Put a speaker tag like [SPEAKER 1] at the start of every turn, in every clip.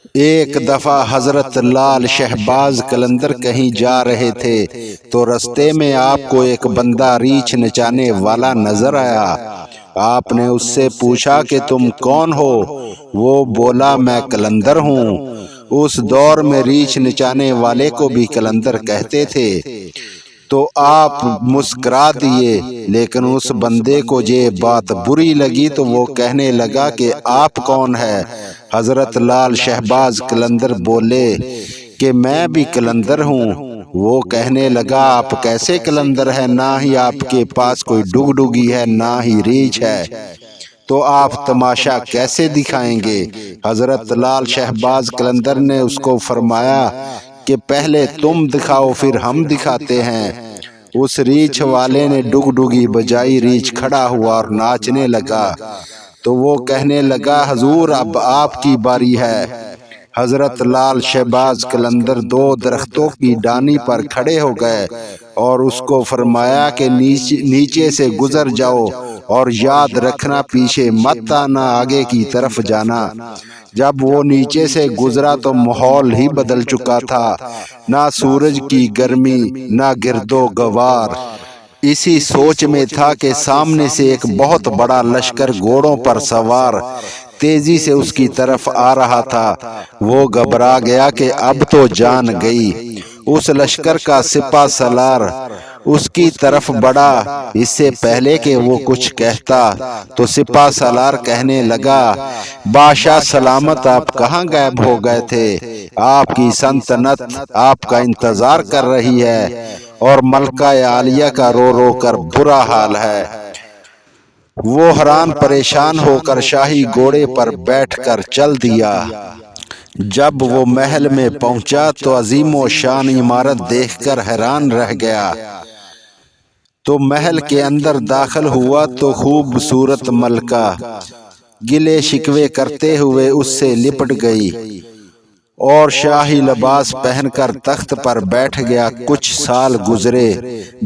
[SPEAKER 1] ایک دفعہ حضرت لال شہباز قلندر کہیں جا رہے تھے تو رستے میں آپ کو ایک بندہ ریچھ نچانے والا نظر آیا۔ آپ نے اس سے پوچھا کہ تم کون ہو؟ وہ بولا میں قلندر ہوں۔ اس دور میں ریچھ نچانے والے کو بھی قلندر کہتے تھے۔ تو آپ مسکرا دیے، لیکن اس بندے کو یہ بات بری لگی تو وہ کہنے لگا کہ آپ کون ہے؟ حضرت لال شہباز قلندر بولے کہ میں بھی قلندر ہوں۔ وہ کہنے لگا آپ کیسے قلندر ہیں؟ نہ ہی آپ کے پاس کوئی ڈگڈگی ہے نہ ہی ریچھ ہے، تو آپ تماشا کیسے دکھائیں گے؟ حضرت لال شہباز قلندر نے اس کو فرمایا کہ پہلے تم دکھاؤ پھر ہم دکھاتے ہیں۔ اس ریچھ والے نے ڈگڈگی بجائی، ریچھ کھڑا ہوا اور ناچنے لگا۔ تو وہ کہنے لگا حضور اب آپ کی باری ہے۔ حضرت لال شہباز قلندر دو درختوں کی ڈانی پر کھڑے ہو گئے اور اس کو فرمایا کہ نیچے سے گزر جاؤ اور یاد رکھنا پیچھے مت آنا، آگے کی طرف جانا۔ جب وہ نیچے سے گزرا تو ماحول ہی بدل چکا تھا، نہ سورج کی گرمی نہ گرد و غبار۔ اسی سوچ میں تھا کہ سامنے سے ایک بہت بڑا لشکر گھوڑوں پر سوار تیزی سے اس کی طرف آ رہا تھا۔ وہ گھبرا گیا کہ اب تو جان گئی۔ اس لشکر کا سپہ سالار اس کی طرف بڑھا۔ اس سے پہلے کہ وہ کچھ کہتا تو سپہ سالار کہنے لگا بادشاہ سلامت، آپ کہاں غائب ہو گئے تھے؟ آپ کی سلطنت آپ کا انتظار کر رہی ہے اور ملکہ عالیہ کا رو رو کر برا حال ہے۔ وہ حیران پریشان ہو کر شاہی گھوڑے پر بیٹھ کر چل دیا۔ جب وہ محل میں پہنچا تو عظیم و شان عمارت دیکھ کر حیران رہ گیا۔ تو محل کے اندر داخل ہوا تو خوبصورت ملکہ گلے شکوے کرتے ہوئے اس سے لپٹ گئی اور شاہی لباس پہن کر تخت پر بیٹھ گیا۔ کچھ سال گزرے،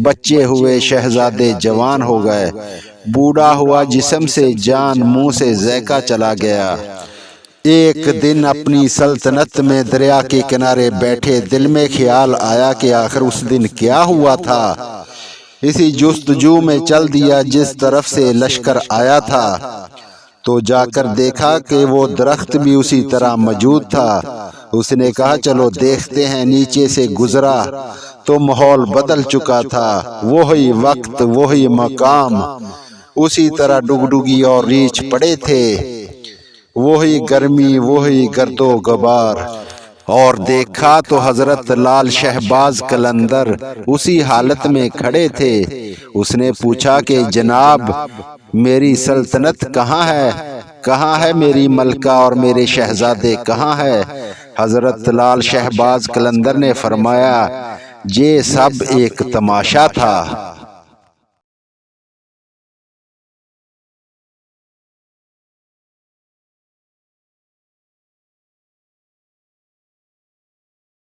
[SPEAKER 1] بچے ہوئے، شہزادے جوان ہو گئے، بوڑھا ہوا جسم سے جان منہ سے ذائقہ چلا گیا۔ ایک دن اپنی سلطنت میں دریا کے کنارے بیٹھے دل میں خیال آیا کہ آخر اس دن کیا ہوا تھا۔ اسی جستجو میں چل دیا جس طرف سے لشکر آیا تھا، تو جا کر دیکھا کہ وہ درخت بھی اسی طرح موجود تھا۔ اس نے کہا چلو دیکھتے ہیں۔ نیچے سے گزرا تو ماحول بدل چکا تھا، وہی وقت وہی مقام، اسی طرح ڈگڈگی اور ریچھ پڑے تھے، وہی گرمی وہی گرد و غبار۔ اور دیکھا تو حضرت لال شہباز قلندر اسی حالت میں کھڑے تھے۔ اس نے پوچھا کہ جناب میری سلطنت کہاں ہے؟ کہاں ہے میری ملکہ اور میرے شہزادے کہاں ہے؟ حضرت لال شہباز قلندر نے فرمایا یہ سب ایک تماشا تھا۔